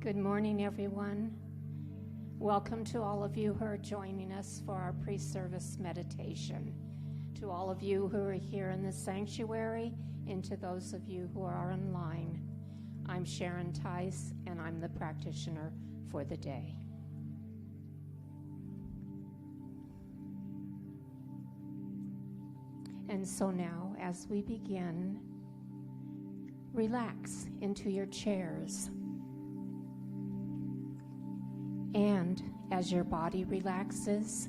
Good morning, everyone. Welcome to all of you who are joining us for our pre-service meditation. To all of you who are here in the sanctuary, and to those of you who are online, I'm Sharon Tice, and I'm the practitioner for the day. And so now, as we begin, relax into your chairs. And as your body relaxes,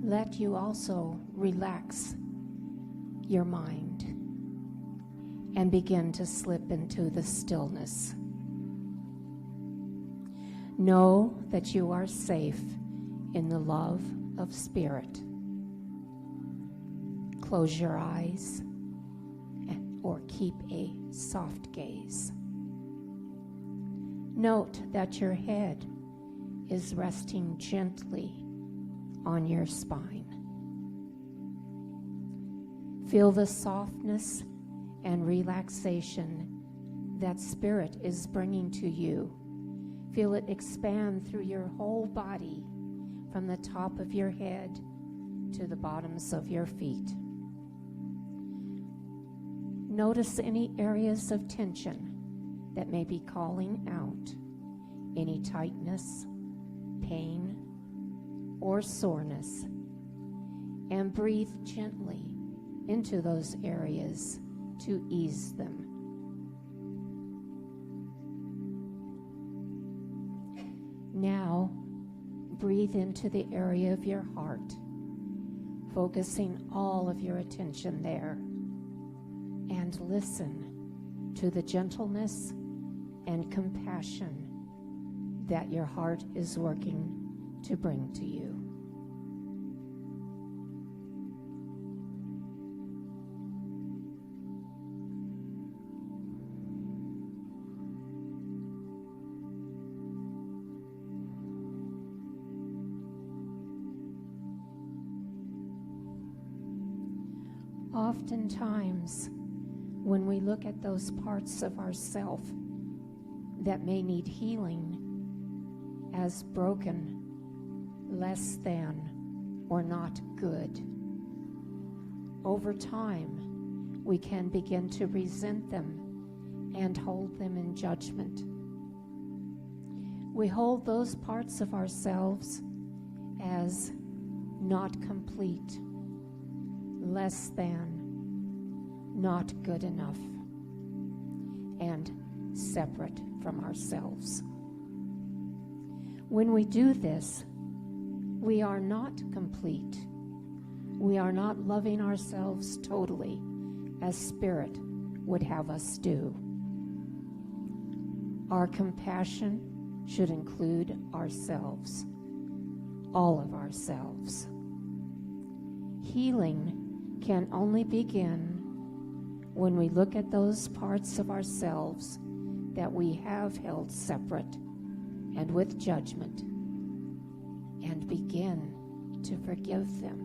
let you also relax your mind and begin to slip into the stillness. Know that you are safe in the love of Spirit. Close your eyes or keep a soft gaze. Note that your head is resting gently on your spine. Feel the softness and relaxation that Spirit is bringing to you. Feel it expand through your whole body, from the top of your head to the bottoms of your feet. Notice any areas of tension that may be calling out, any tightness, pain, or soreness, and breathe gently into those areas to ease them. Now, breathe into the area of your heart, focusing all of your attention there, and listen to the gentleness and compassion that your heart is working to bring to you. Oftentimes, when we look at those parts of ourself that may need healing as broken, less than, or not good, over time, we can begin to resent them and hold them in judgment. We hold those parts of ourselves as not complete, less than, not good enough, and separate from ourselves. When we do this, we are not complete. We are not loving ourselves totally as Spirit would have us do. Our compassion should include ourselves, all of ourselves. Healing can only begin when we look at those parts of ourselves that we have held separate and with judgment, and begin to forgive them.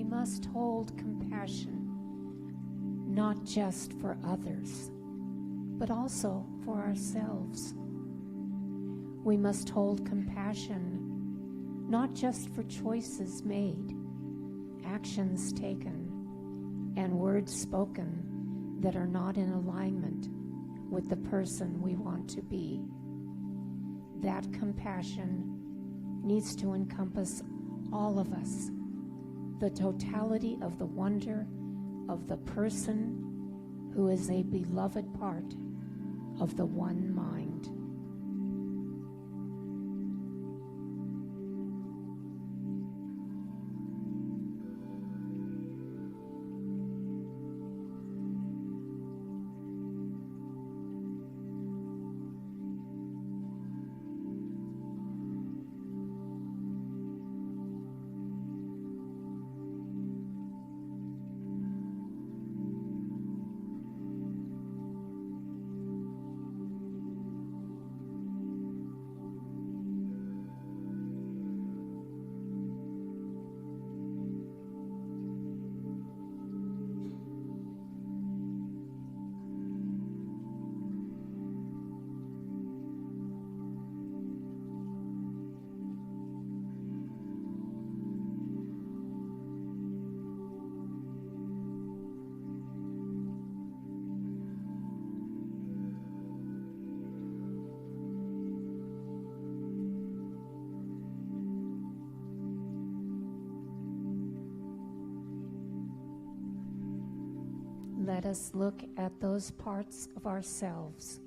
must hold compassion, not just for others, but also for ourselves. We must hold compassion, not just for choices made, actions taken, and words spoken that are not in alignment with the person we want to be. That compassion needs to encompass all of us, the totality of the wonder of the person who is a beloved part of the one mind. Let us look at those parts of ourselves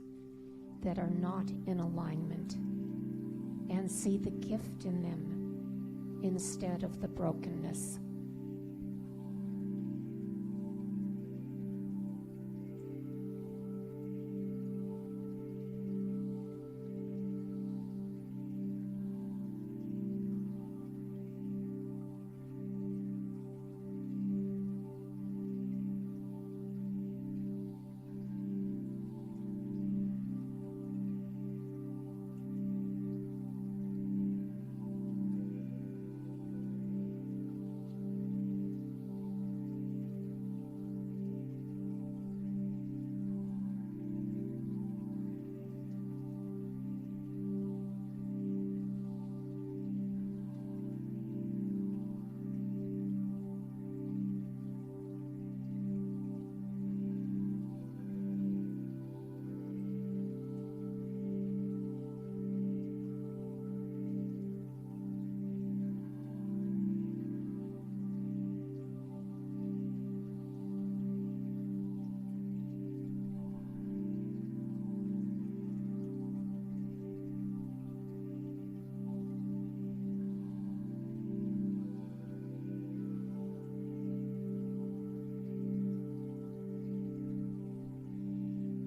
that are not in alignment and see the gift in them instead of the brokenness.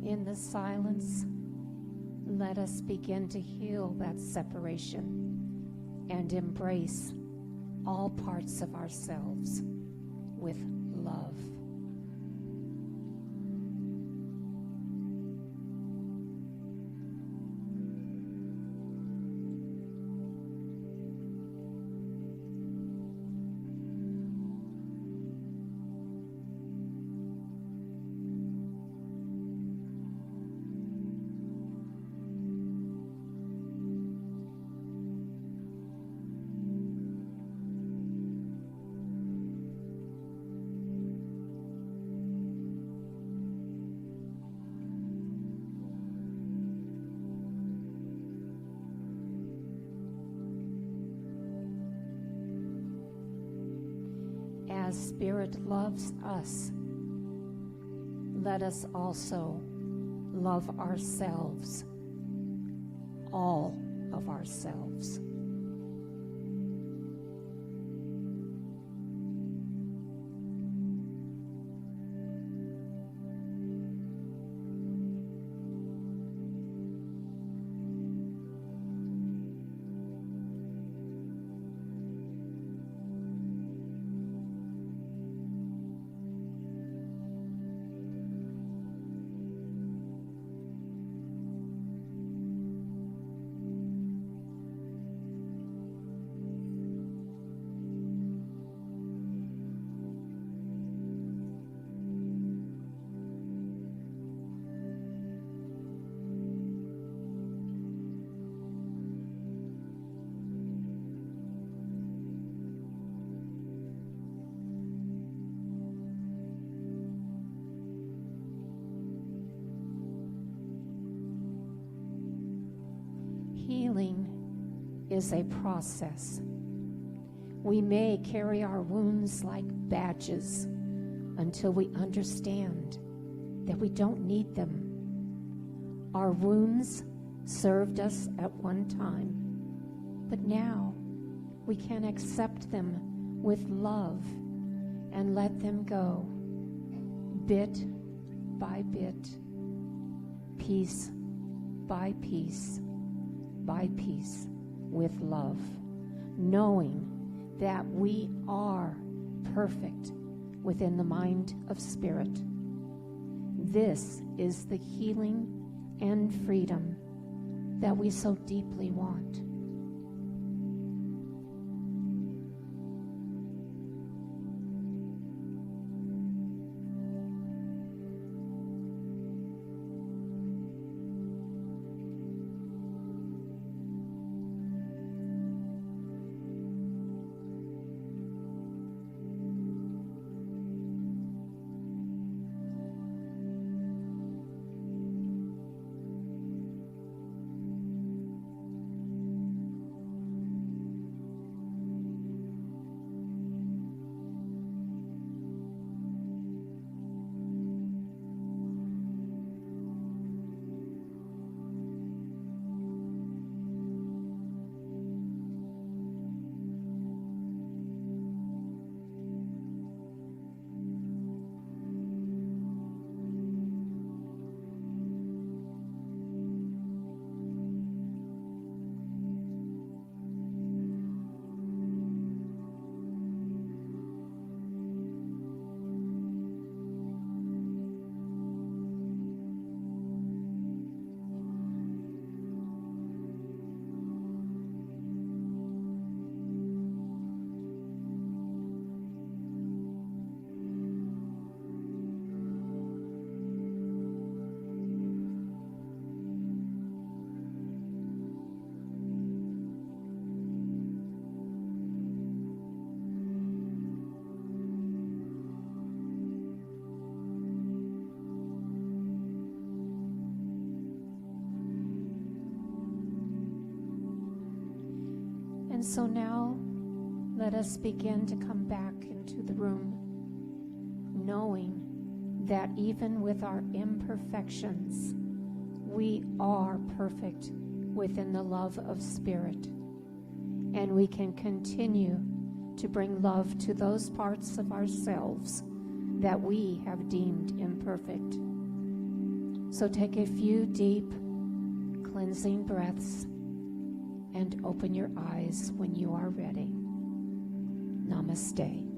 In the silence, let us begin to heal that separation and embrace all parts of ourselves with love. As Spirit loves us, let us also love ourselves, all of ourselves. is a process. We may carry our wounds like badges until we understand that we don't need them. Our wounds served us at one time, but now we can accept them with love and let them go, bit by bit, piece by piece by piece, with love, knowing that we are perfect within the mind of spirit. This is the healing and freedom that we so deeply want. And so now, let us begin to come back into the room, knowing that even with our imperfections, we are perfect within the love of Spirit. And we can continue to bring love to those parts of ourselves that we have deemed imperfect. So take a few deep, cleansing breaths and open your eyes when you are ready. Namaste.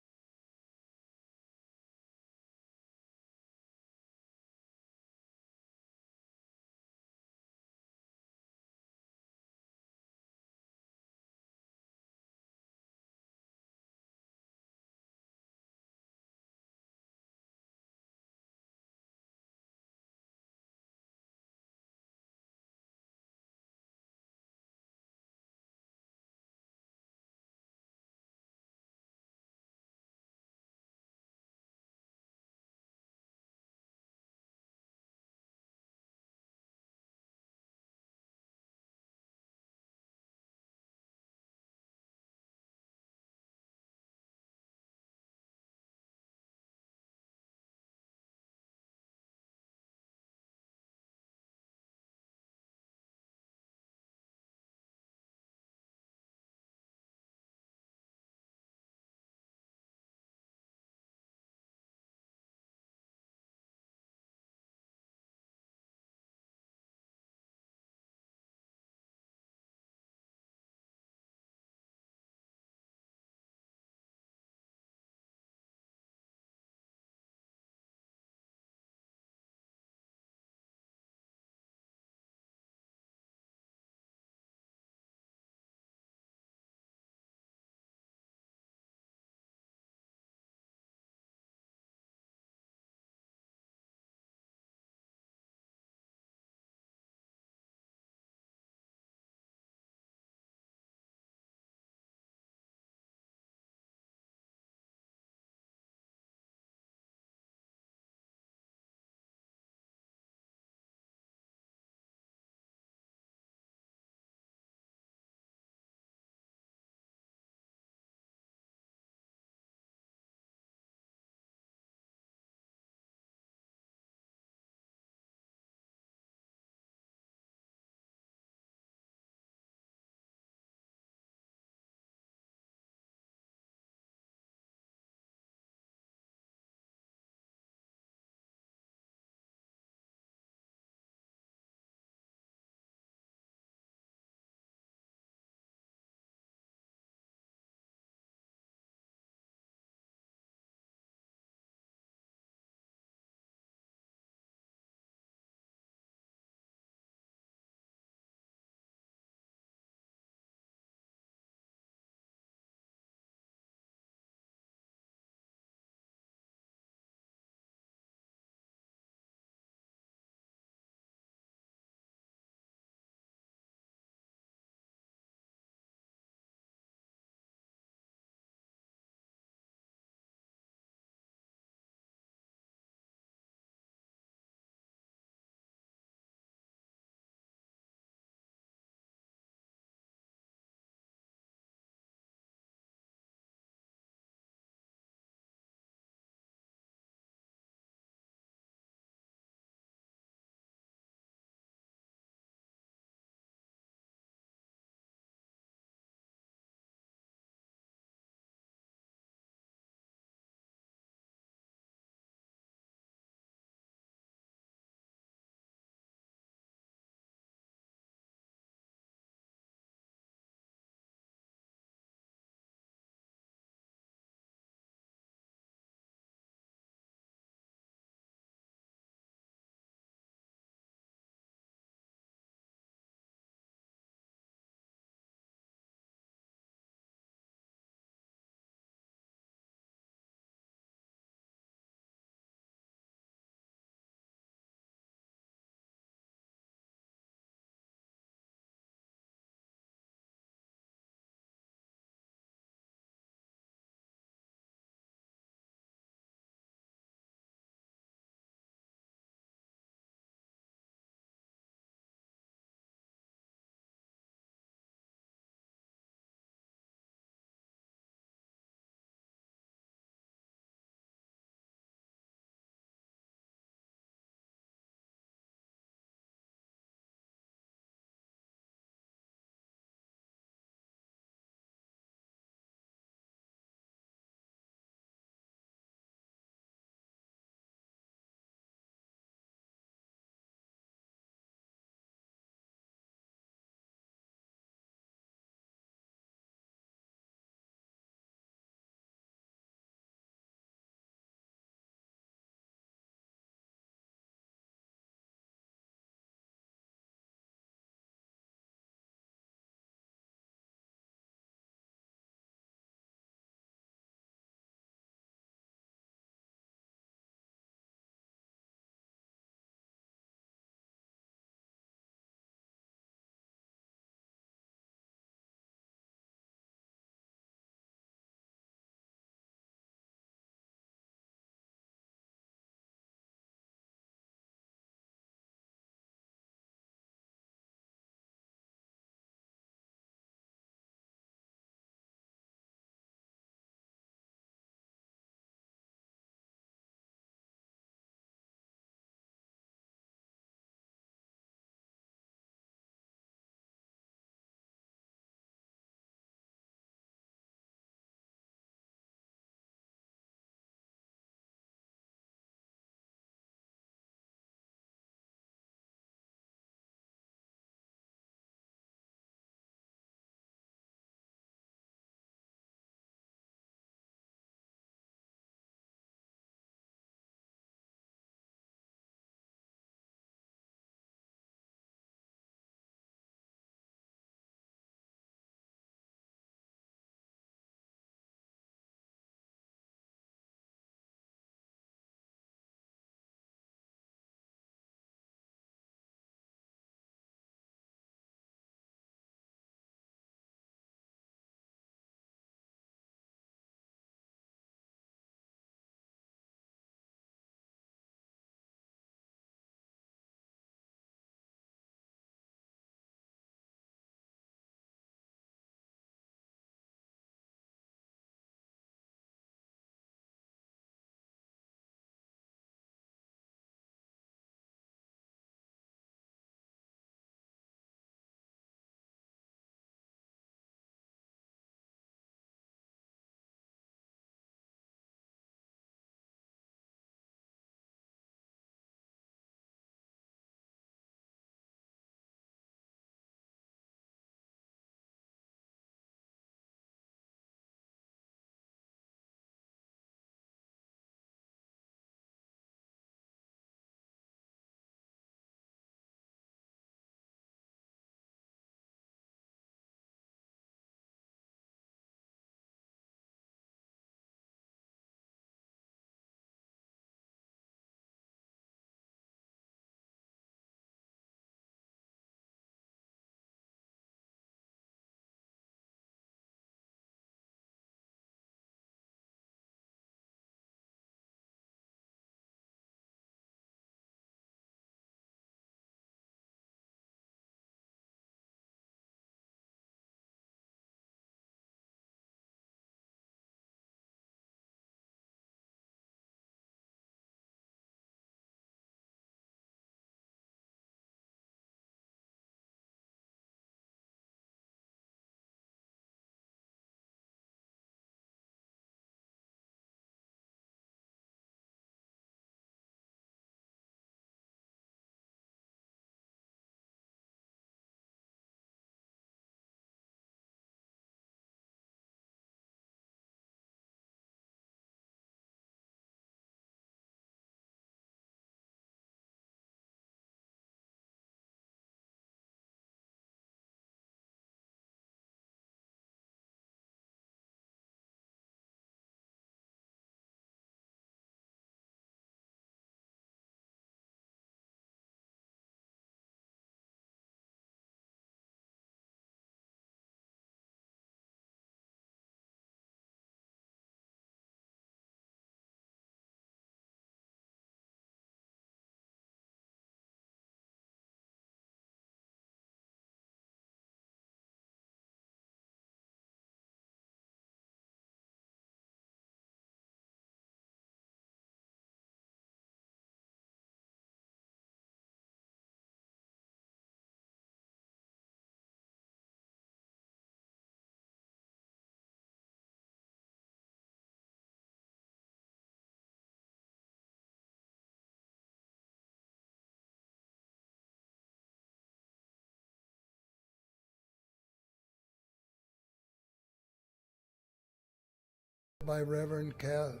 by Reverend Kath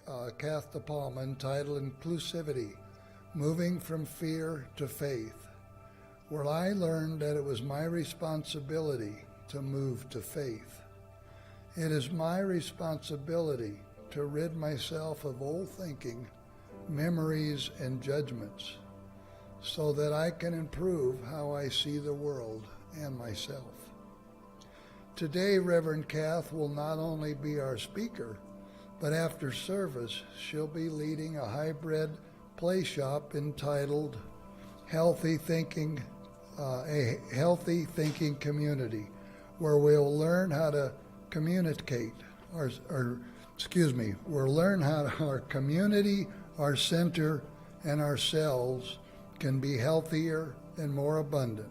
DePalma entitled Inclusivity, Moving from Fear to Faith, where I learned that it was my responsibility to move to faith. It is my responsibility to rid myself of old thinking, memories, and judgments, so that I can improve how I see the world and myself. Today, Reverend Kath will not only be our speaker, but after service, she'll be leading a hybrid play shop entitled Healthy Thinking, a Healthy Thinking Community, where we'll learn how to communicate, we'll learn how our community, our center, and ourselves can be healthier and more abundant,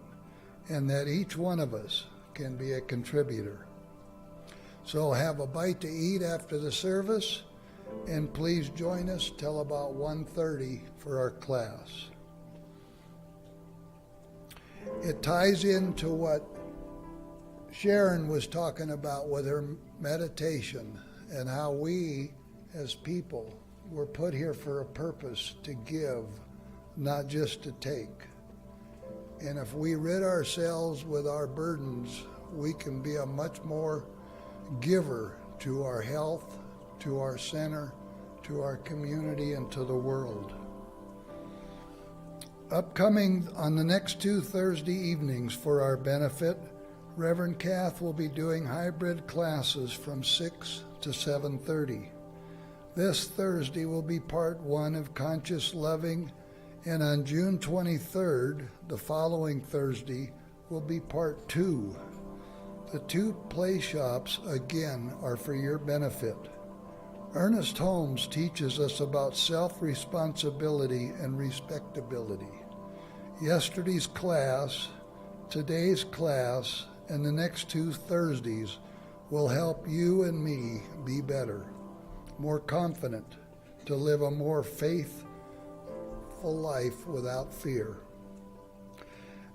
and that each one of us can be a contributor. So have a bite to eat after the service, and please join us till about 1:30 for our class. It ties into what Sharon was talking about with her meditation, and how we as people were put here for a purpose to give, not just to take. And if we rid ourselves with our burdens, we can be a much more giver to our health, to our center, to our community, and to the world. Upcoming on the next 2 Thursday evenings for our benefit, Reverend Kath will be doing hybrid classes from 6 to 7:30. This Thursday will be part 1 of Conscious Loving, and on June 23rd, the following Thursday, will be part 2. The 2 play shops, again, are for your benefit. Ernest Holmes teaches us about self-responsibility and respectability. Yesterday's class, today's class, and the next 2 Thursdays will help you and me be better, more confident, to live a more faithful life without fear.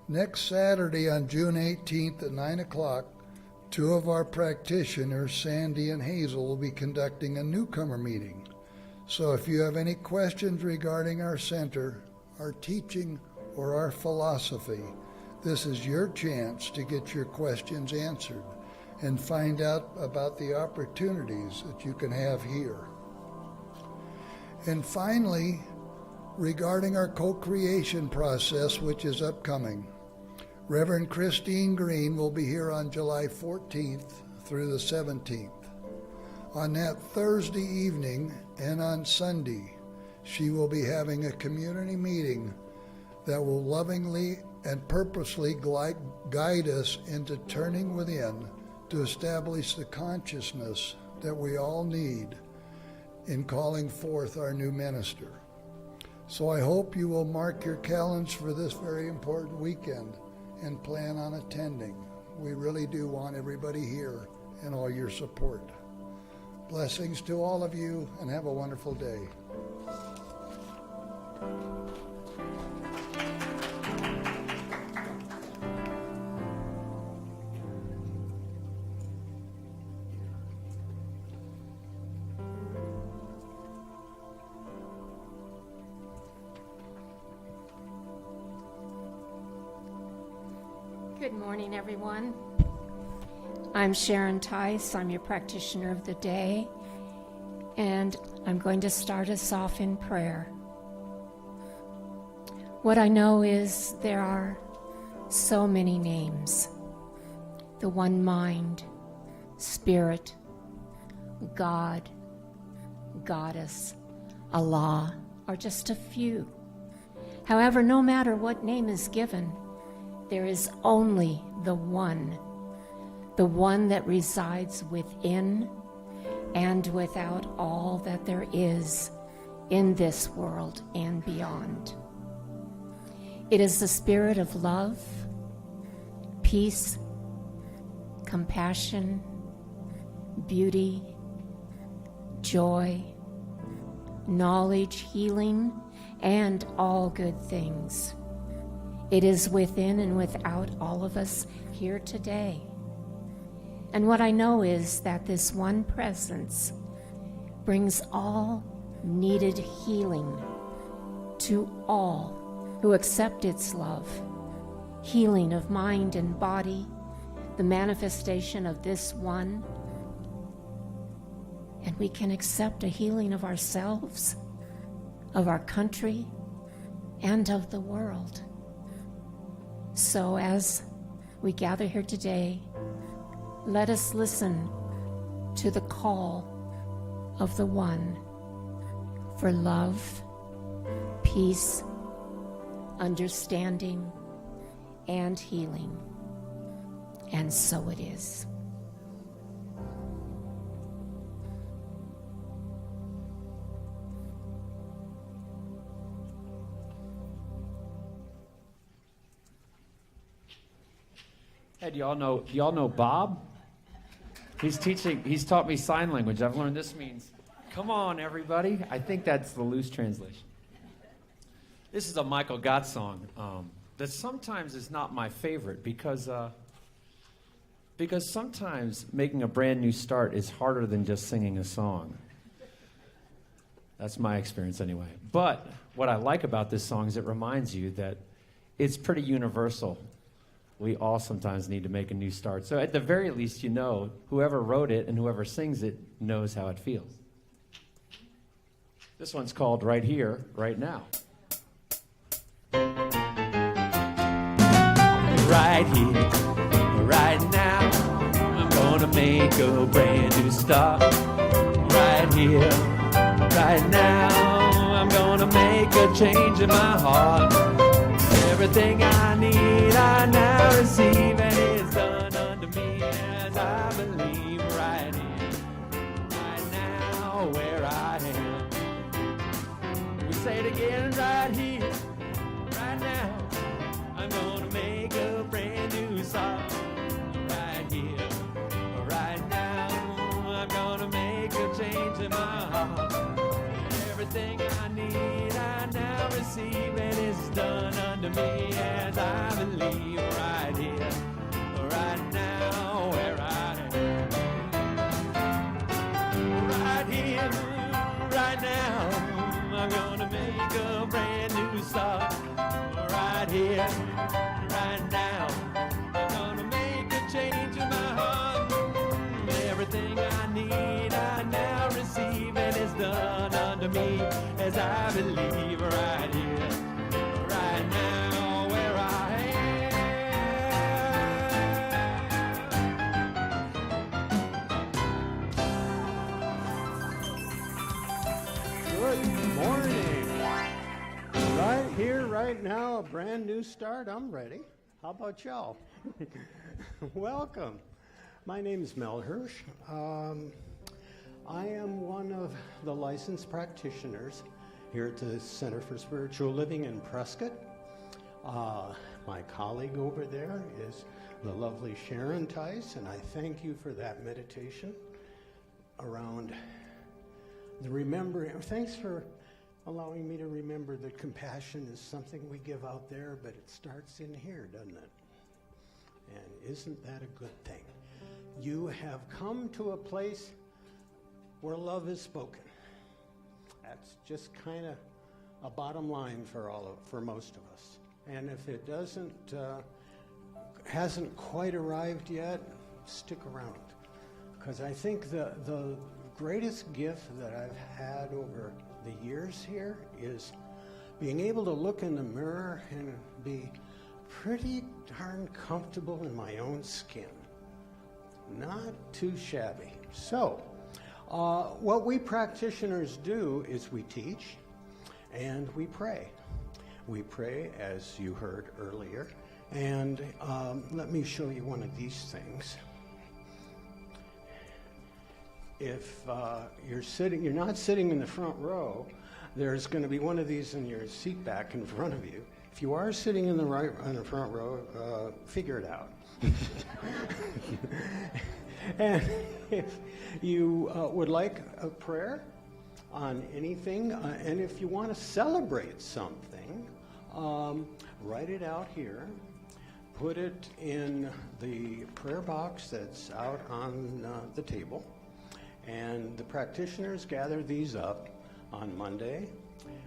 Next Saturday on June 18th at 9 o'clock, 2 of our practitioners, Sandy and Hazel, will be conducting a Newcomer Meeting. So if you have any questions regarding our center, our teaching, or our philosophy, this is your chance to get your questions answered and find out about the opportunities that you can have here. And finally, regarding our co-creation process, which is upcoming, Reverend Christine Green will be here on July 14th through the 17th. On that Thursday evening and on Sunday, she will be having a community meeting that will lovingly and purposely guide us into turning within to establish the consciousness that we all need in calling forth our new minister. So I hope you will mark your calendars for this very important weekend and plan on attending. We really do want everybody here and all your support. Blessings to all of you, and have a wonderful day. Good morning, everyone. I'm Sharon Tice. I'm your practitioner of the day, and I'm going to start us off in prayer. What I know is there are so many names. The one mind, spirit, God, goddess, Allah are just a few. However, no matter what name is given, there is only the one that resides within and without all that there is in this world and beyond. It is the spirit of love, peace, compassion, beauty, joy, knowledge, healing, and all good things. It is within and without all of us here today. And what I know is that this one presence brings all needed healing to all who accept its love. Healing of mind and body, the manifestation of this one. And we can accept a healing of ourselves, of our country, and of the world. So as we gather here today, let us listen to the call of the one for love, peace, understanding, and healing. And so it is. Hey, do y'all know Bob? He's taught me sign language. I've learned this means, come on, everybody. I think that's the loose translation. This is a Michael Gott song that sometimes is not my favorite because sometimes making a brand new start is harder than just singing a song. That's my experience anyway. But what I like about this song is it reminds you that it's pretty universal. We all sometimes need to make a new start. So at the very least, you know, whoever wrote it and whoever sings it knows how it feels. This one's called Right Here, Right Now. Right here, right now, I'm gonna make a brand new start. Right here, right now, I'm gonna make a change in my heart. Everything I need, I now receive, and it's done unto me as I believe. Right here, right now, where I am. We say it again, right here, right now, I'm gonna make a brand new song. Right here, right now, I'm gonna make a change in my heart. Everything I need, I now receive, and it's done unto me as I believe. Right here, right now, where I am. Right here, right now, I'm gonna make a brand new start. Right here, right now, I'm gonna make a change in my heart. Everything I need, I now receive, and it's done unto me as I believe. Right here, right now, where I am. Good morning. Right here, right now, a brand new start. I'm ready. How about y'all? Welcome. My name is Mel Hirsch. I am one of the licensed practitioners here at the Center for Spiritual Living in Prescott. My colleague over there is the lovely Sharon Tice, and I thank you for that meditation around the remembering. Thanks for allowing me to remember that compassion is something we give out there, but it starts in here, doesn't it? And isn't that a good thing? You have come to a place where love is spoken. That's just kind of a bottom line for most of us. And if it hasn't quite arrived yet, stick around. Because I think the greatest gift that I've had over the years here is being able to look in the mirror and be pretty darn comfortable in my own skin. Not too shabby. So, what we practitioners do is we teach and we pray. We pray, as you heard earlier, and let me show you one of these things. If you're not sitting in the front row, there's going to be one of these in your seat back in front of you. If you are sitting in the front row, figure it out. And if you would like a prayer on anything, and if you want to celebrate something, write it out here, put it in the prayer box that's out on the table, And the practitioners gather these up on Monday.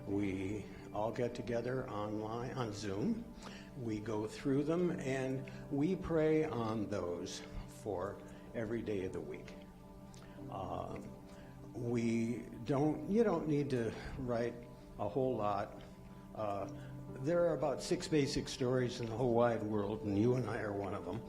We all get together online on Zoom. We go through them and we pray on those for every day of the week. You don't need to write a whole lot. There are about 6 basic stories in the whole wide world, and you and I are one of them.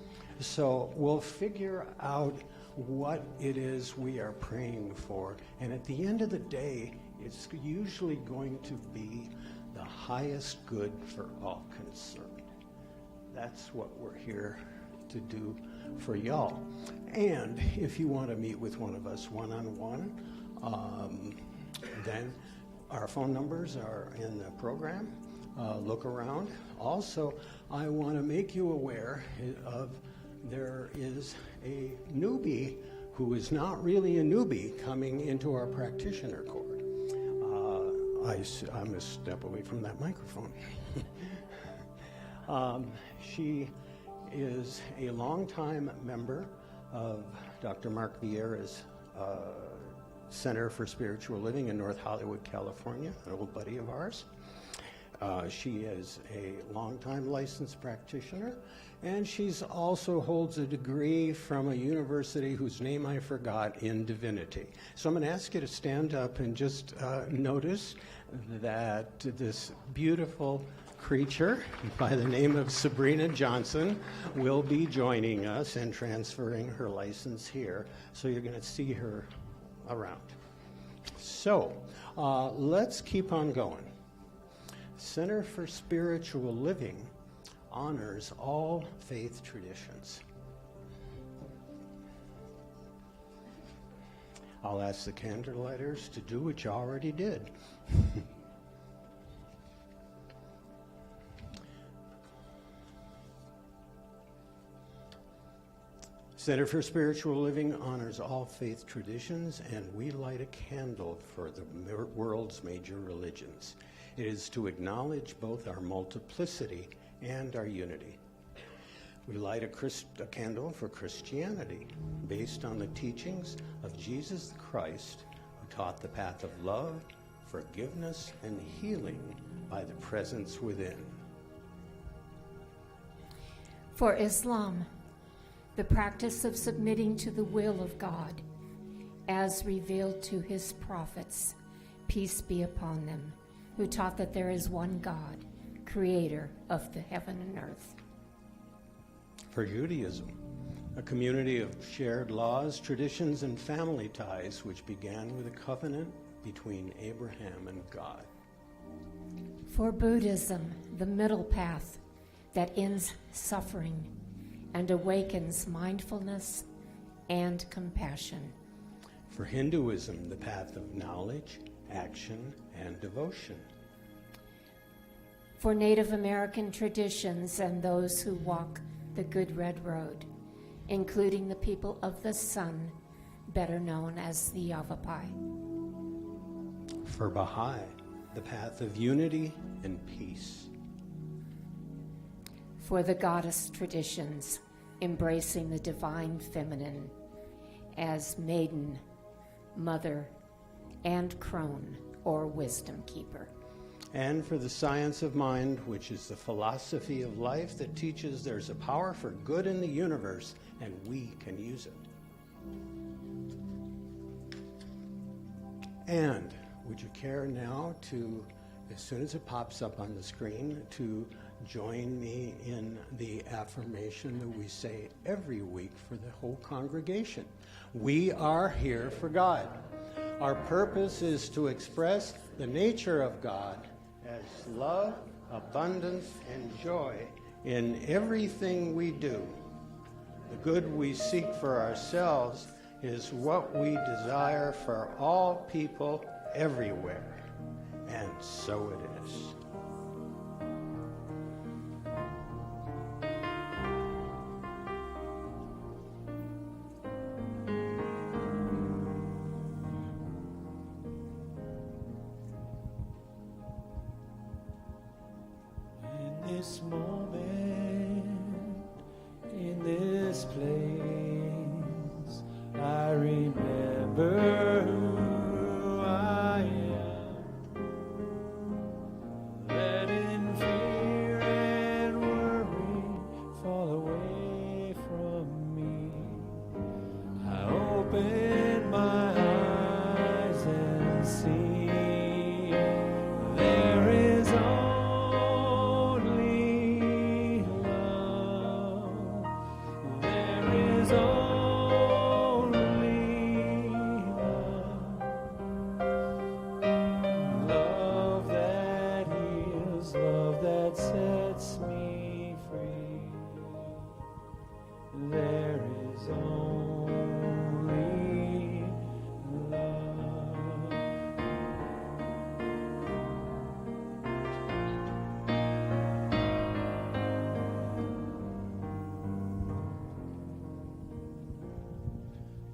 So we'll figure out what it is we are praying for, and at the end of the day, it's usually going to be the highest good for all concerned. That's what we're here to do for y'all. And if you want to meet with one of us one-on-one, then our phone numbers are in the program. Look around. Also, I want to make you aware of there is a newbie who is not really a newbie coming into our practitioner court. I'm going to step away from that microphone. She is a longtime member of Dr. Mark Vieira's Center for Spiritual Living in North Hollywood, California, an old buddy of ours. She is a longtime licensed practitioner, and she's also holds a degree from a university whose name I forgot in divinity. So I'm going to ask you to stand up and just notice that this beautiful creature by the name of Sabrina Johnson will be joining us and transferring her license here. So you're going to see her around. So let's keep on going. Center for Spiritual Living honors all faith traditions. I'll ask the candlelighters to do what you already did. Center for Spiritual Living honors all faith traditions, and we light a candle for the world's major religions. It is to acknowledge both our multiplicity and our unity. We light a candle for Christianity, based on the teachings of Jesus Christ, who taught the path of love, forgiveness, and healing by the presence within. For Islam, the practice of submitting to the will of God, as revealed to his prophets, peace be upon them, who taught that there is one God, creator of the heaven and earth. For Judaism, a community of shared laws, traditions, and family ties which began with a covenant between Abraham and God. For Buddhism, the middle path that ends suffering and awakens mindfulness and compassion. For Hinduism, the path of knowledge, action, and devotion. For Native American traditions and those who walk the Good Red Road, including the people of the sun, better known as the Yavapai. For Baha'i, the path of unity and peace. For the goddess traditions, embracing the divine feminine as maiden, mother, and crone, or wisdom keeper. And for the science of mind, which is the philosophy of life that teaches there's a power for good in the universe, and we can use it. And would you care now to, as soon as it pops up on the screen, to join me in the affirmation that we say every week for the whole congregation? We are here for God. Our purpose is to express the nature of God as love, abundance, and joy in everything we do. The good we seek for ourselves is what we desire for all people everywhere. And so it is. This moment, in this place, I remember sets me free. There is only love.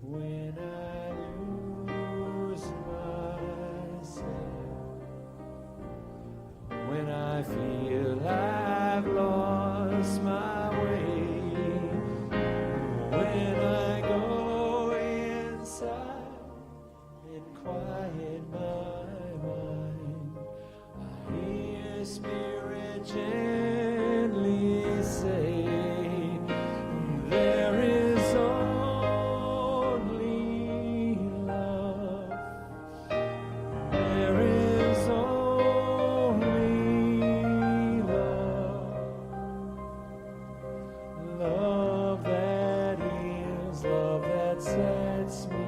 When I lose myself, when I feel I've lost my way, when I go inside and quiet my mind, I hear Spirit gently say, there is only love. There is only love. Love that heals, love that sets me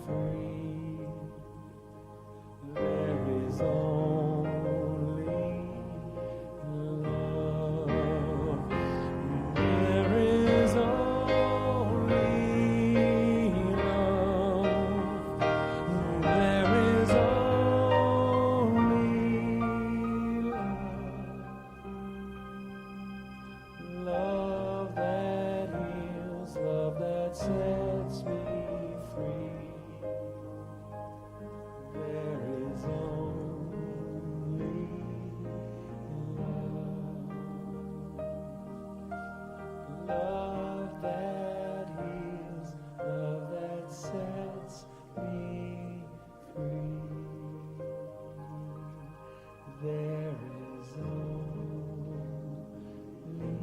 free. There is only love. There is only love. There is only love. Love that heals, love that sets me free. There is only love. Love that heals, love that sets me free. There is only love.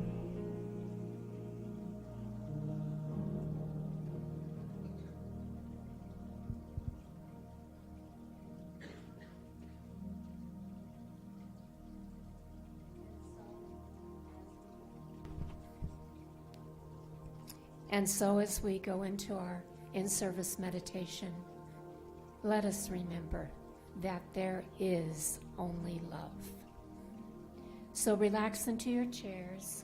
And so as we go into our in-service meditation, let us remember that there is only love. So relax into your chairs,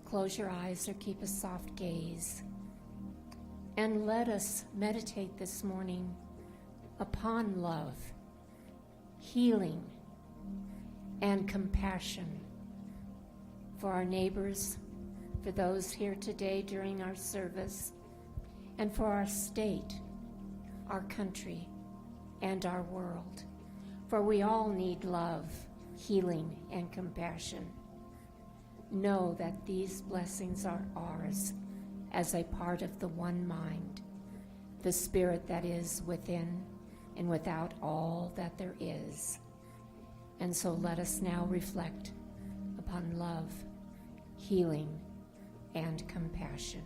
close your eyes or keep a soft gaze, and let us meditate this morning upon love, healing, and compassion for our neighbors, for those here today during our service, and for our state, our country, and our world. For we all need love, healing, and compassion. Know that these blessings are ours as a part of the one mind, the spirit that is within and without all that there is. And so let us now reflect upon love, healing, and compassion.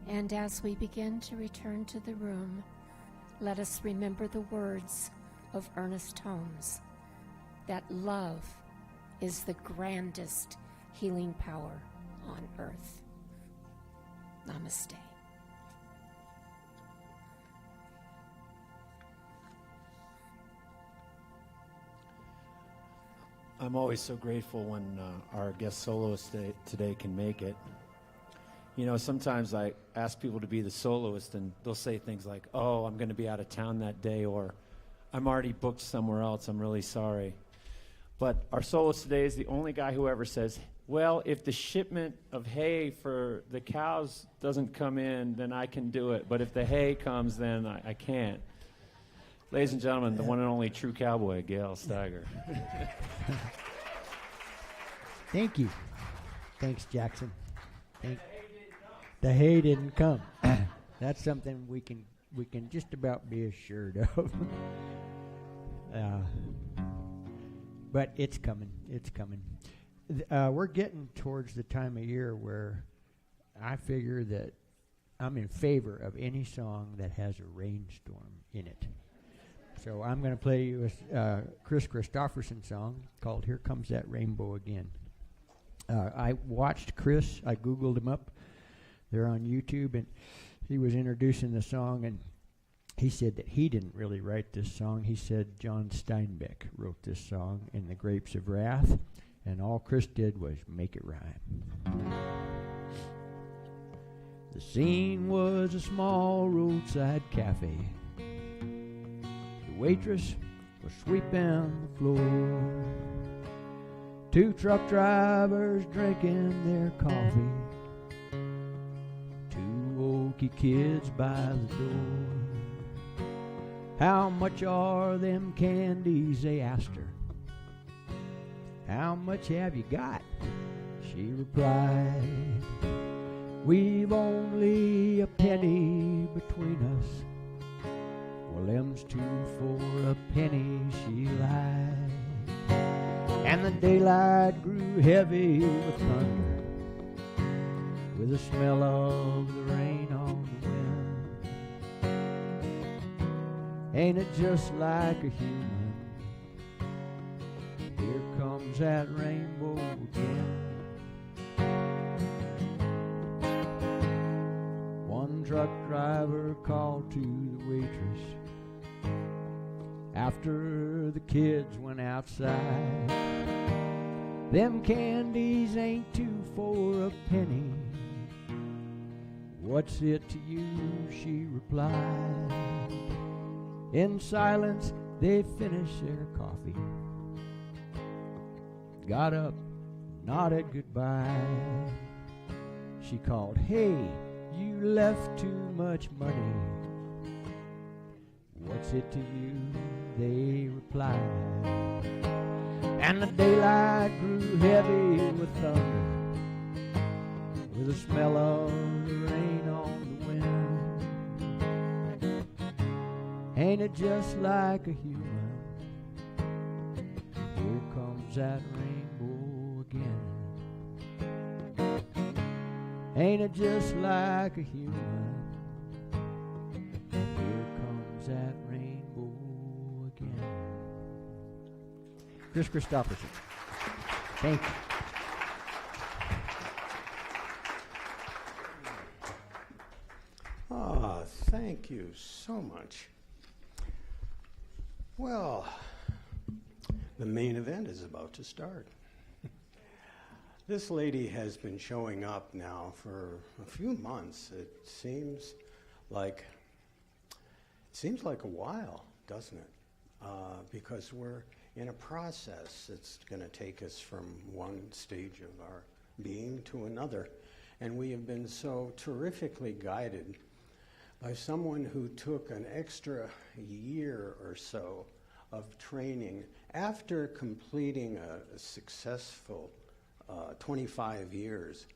And as we begin to return to the room, let us remember the words of Ernest Holmes, that love is the grandest healing power on earth. Namaste. I'm always so grateful when our guest soloist today can make it. You know, sometimes I ask people to be the soloist, and they'll say things like, oh, I'm going to be out of town that day, or I'm already booked somewhere else, I'm really sorry. But our soloist today is the only guy who ever says, well, if the shipment of hay for the cows doesn't come in, then I can do it. But if the hay comes, then I can't. Ladies and gentlemen, the one and only true cowboy, Gail Steiger. Thank you. Thanks, Jackson. The hay didn't come. That's something we can just about be assured of. But it's coming. It's coming. We're getting towards the time of year where I figure that I'm in favor of any song that has a rainstorm in it. So I'm going to play you a Chris Christopherson song called Here Comes That Rainbow Again. I watched Chris. I Googled him up. They're on YouTube, and he was introducing the song, and he said that he didn't really write this song. He said John Steinbeck wrote this song in The Grapes of Wrath, and all Chris did was make it rhyme. The scene was a small roadside cafe. The waitress was sweeping the floor. Two truck drivers drinking their coffee. Two oaky kids by the door. How much are them candies, they asked her. How much have you got? She replied, we've only a penny between us. Well, them's two for a penny, she lied. And the daylight grew heavy with thunder, with the smell of the rain on the wind. Ain't it just like a human? Here comes that rainbow again. One truck driver called to the waitress after the kids went outside. Them candies ain't two for a penny. What's it to you? She replied. In silence they finished their coffee, got up, nodded goodbye. She called, hey, you left too much money. What's it to you? They replied. And the daylight grew heavy with thunder, with the smell of the rain on the wind. Ain't it just like a human? Here comes that rainbow again. Ain't it just like a human? Here comes that rainbow again. Chris Christopherson. Thank you. Ah, thank you so much. Well, the main event is about to start. This lady has been showing up now for a few months. It seems like a while, doesn't it? Because we're in a process. It's going to take us from one stage of our being to another. And we have been so terrifically guided by someone who took an extra year or so of training after completing a successful 25 years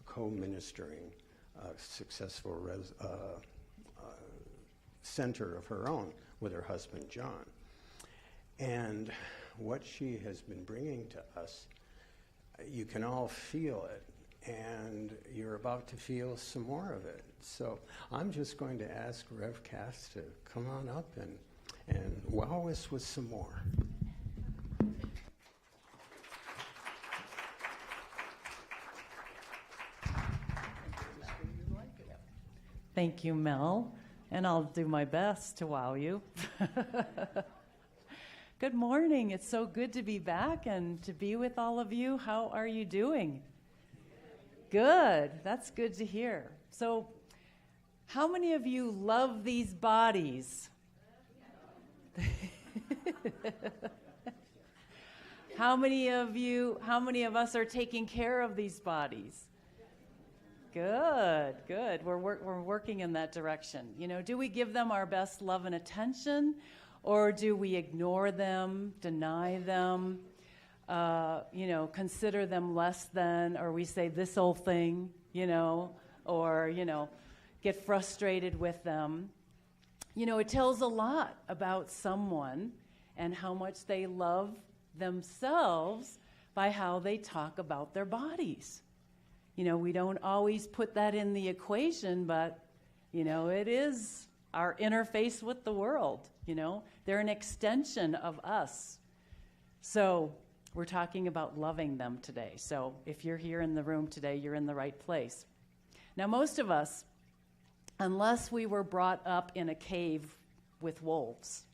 co-ministering a successful center of her own with her husband, John. And what she has been bringing to us, you can all feel it. and you're about to feel some more of it. So I'm just going to ask Rev Cass to come on up and wow us with some more. Thank you, Mel, and I'll do my best to wow you. Good morning. It's so good to be back and to be with all of you. How are you doing? Good. That's good to hear. So, how many of you love these bodies? How many of us are taking care of these bodies? Good, good. We're working in that direction. You know, do we give them our best love and attention, or do we ignore them, deny them, consider them less than, or we say this old thing, or, get frustrated with them? It tells a lot about someone and how much they love themselves by how they talk about their bodies. We don't always put that in the equation, but, it is our interface with the world, They're an extension of us. So we're talking about loving them today. So if you're here in the room today, you're in the right place. Now, most of us, unless we were brought up in a cave with wolves,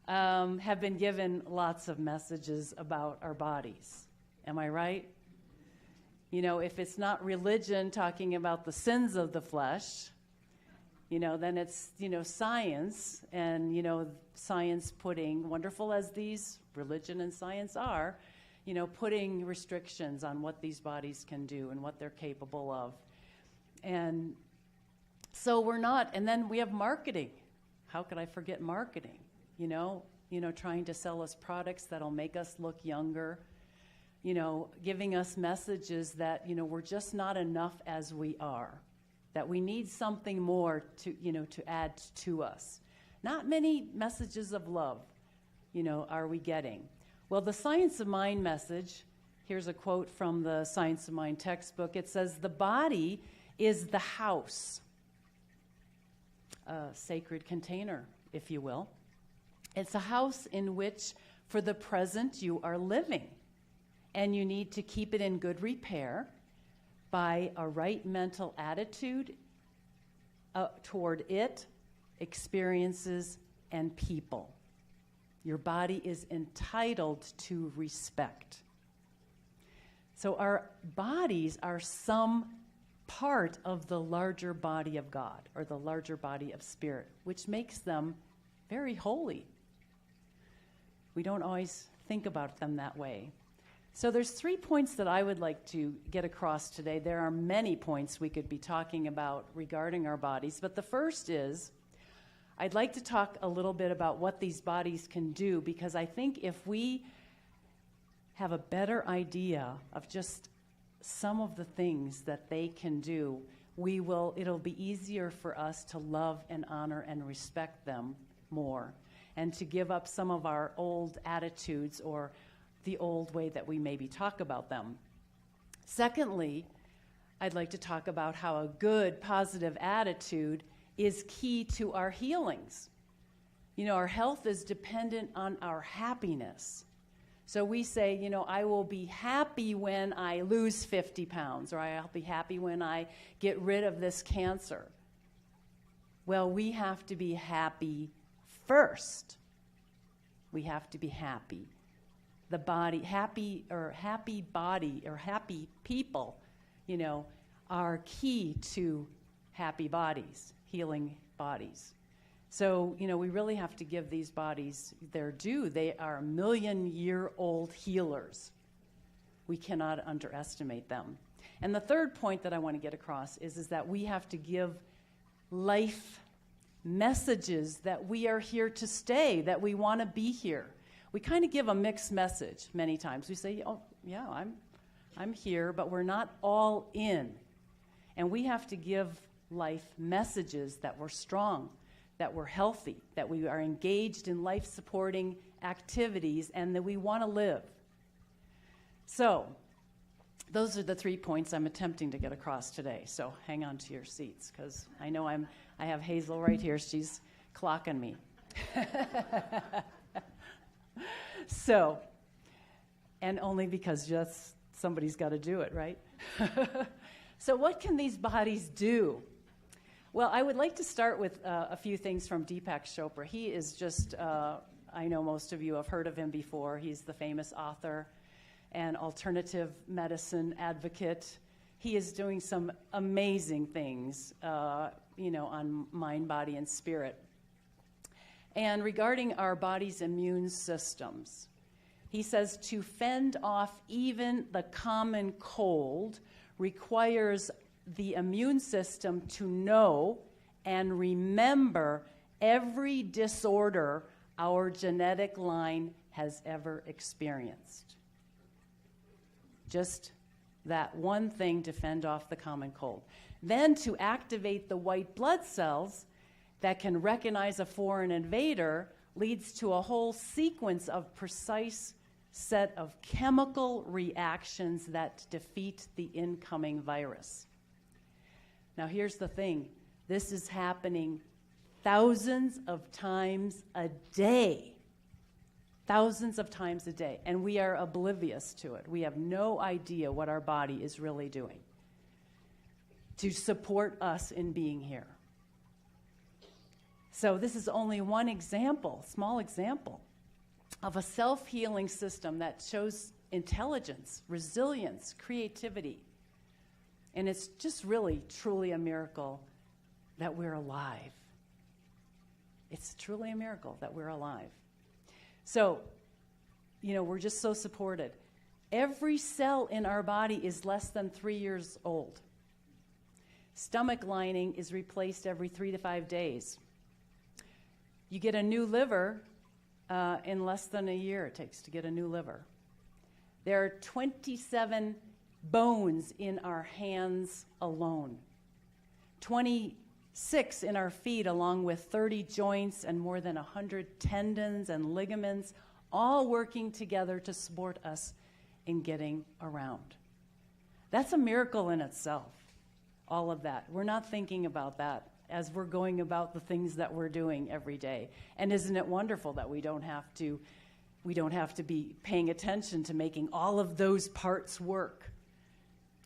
have been given lots of messages about our bodies. Am I right? If it's not religion talking about the sins of the flesh, then it's, science, and, science putting, wonderful as these religion and science are, putting restrictions on what these bodies can do and what they're capable of. And so we're not, and then we have marketing. How could I forget marketing? Trying to sell us products that'll make us look younger, giving us messages that, we're just not enough as we are, that we need something more to add to us. Not many messages of love, are we getting. Well, the Science of Mind message, here's a quote from the Science of Mind textbook. It says, "The body is the house," a sacred container, if you will. It's a house in which, for the present, you are living. And you need to keep it in good repair by a right mental attitude toward it, experiences, and people. Your body is entitled to respect. So our bodies are some part of the larger body of God, or the larger body of Spirit, which makes them very holy. We don't always think about them that way. So there's 3 points that I would like to get across today. There are many points we could be talking about regarding our bodies, but the first is, I'd like to talk a little bit about what these bodies can do, because I think if we have a better idea of just some of the things that they can do, it'll be easier for us to love and honor and respect them more, and to give up some of our old attitudes or the old way that we maybe talk about them. Secondly, I'd like to talk about how a good, positive attitude is key to our healings. Our health is dependent on our happiness. So we say, I will be happy when I lose 50 pounds, or I'll be happy when I get rid of this cancer. Well, we have to be happy first. We have to be happy. The body, happy body or happy people, are key to happy bodies, healing bodies. So, we really have to give these bodies their due. They are 1,000,000-year-old healers. We cannot underestimate them. And the third point that I want to get across is that we have to give life messages that we are here to stay, that we want to be here. We kind of give a mixed message many times. We say, oh, yeah, I'm here, but we're not all in. And we have to give life messages that we're strong, that we're healthy, that we are engaged in life-supporting activities, and that we want to live. So, those are the 3 points I'm attempting to get across today. So hang on to your seats, because I know I have Hazel right here. She's clocking me. So, and only because just somebody's got to do it, right? So what can these bodies do? Well, I would like to start with a few things from Deepak Chopra. He is just, I know most of you have heard of him before. He's the famous author and alternative medicine advocate. He is doing some amazing things, on mind, body, and spirit. And regarding our body's immune systems, he says to fend off even the common cold requires the immune system to know and remember every disorder our genetic line has ever experienced. Just that one thing to fend off the common cold. Then to activate the white blood cells that can recognize a foreign invader leads to a whole sequence of precise set of chemical reactions that defeat the incoming virus. Now here's the thing. This is happening thousands of times a day. Thousands of times a day. And we are oblivious to it. We have no idea what our body is really doing to support us in being here. So this is only one example, small example, of a self-healing system that shows intelligence, resilience, creativity. And it's just really, truly a miracle that we're alive. It's truly a miracle that we're alive. So, we're just so supported. Every cell in our body is less than 3 years old. Stomach lining is replaced every 3 to 5 days. You get a new liver in less than a year it takes to get a new liver. There are 27 bones in our hands alone. 26 in our feet, along with 30 joints and more than 100 tendons and ligaments, all working together to support us in getting around. That's a miracle in itself, all of that. We're not thinking about that as we're going about the things that we're doing every day. And isn't it wonderful that we don't have to be paying attention to making all of those parts work?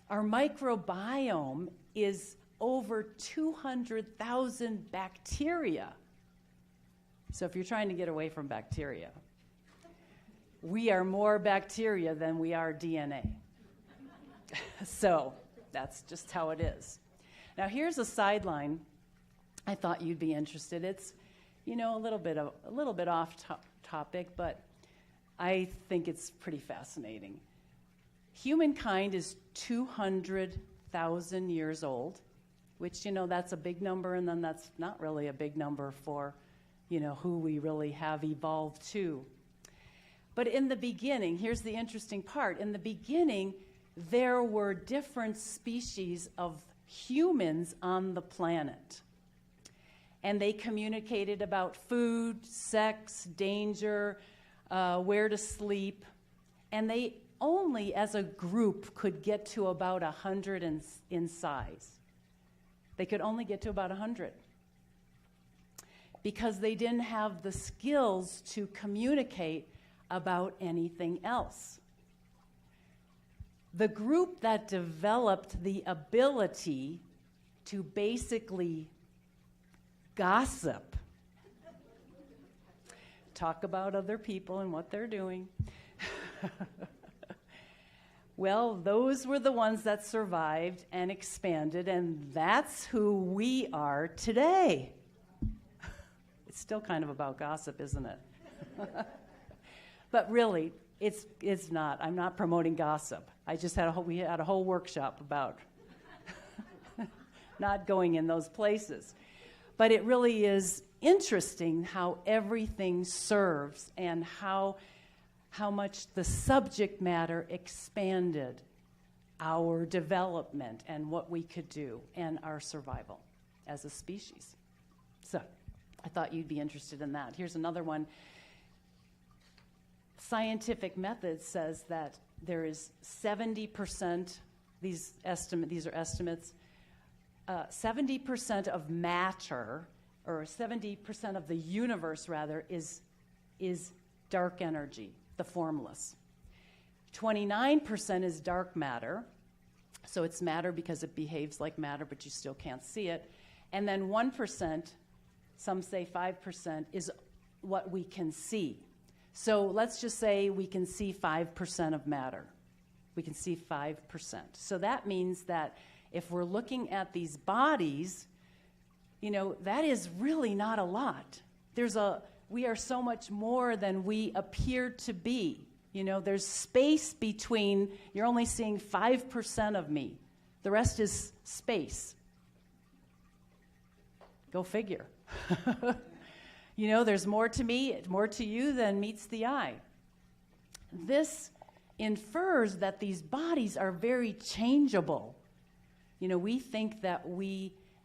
Our microbiome is over 200,000 bacteria. So if you're trying to get away from bacteria, we are more bacteria than we are DNA. So that's just how it is. Now here's a sideline I thought you'd be interested. It's, a little bit off topic, but I think it's pretty fascinating. Humankind is 200,000 years old, which, that's a big number, and then that's not really a big number for, who we really have evolved to. But in the beginning, here's the interesting part. In the beginning, there were different species of humans on the planet. And they communicated about food, sex, danger, where to sleep. And they only, as a group, could get to about 100 in size. They could only get to about 100. Because they didn't have the skills to communicate about anything else. The group that developed the ability to basically gossip, talk about other people and what they're doing, well, those were the ones that survived and expanded, and that's who we are today. It's still kind of about gossip, isn't it? But really, it's not. I'm not promoting gossip. I just we had a whole workshop about not going in those places. But it really is interesting how everything serves and how much the subject matter expanded our development and what we could do and our survival as a species. So I thought you'd be interested in that. Here's another one. Scientific method says that there is 70%, these are estimates, 70% of matter, or 70% of the universe, rather, is dark energy, the formless. 29% is dark matter, so it's matter because it behaves like matter, but you still can't see it. And then 1%, some say 5%, is what we can see. So let's just say we can see 5% of matter. We can see 5%. So that means that if we're looking at these bodies, that is really not a lot. We are so much more than we appear to be. There's space between, you're only seeing 5% of me. The rest is space. Go figure. There's more to me, more to you than meets the eye. This infers that these bodies are very changeable. We think that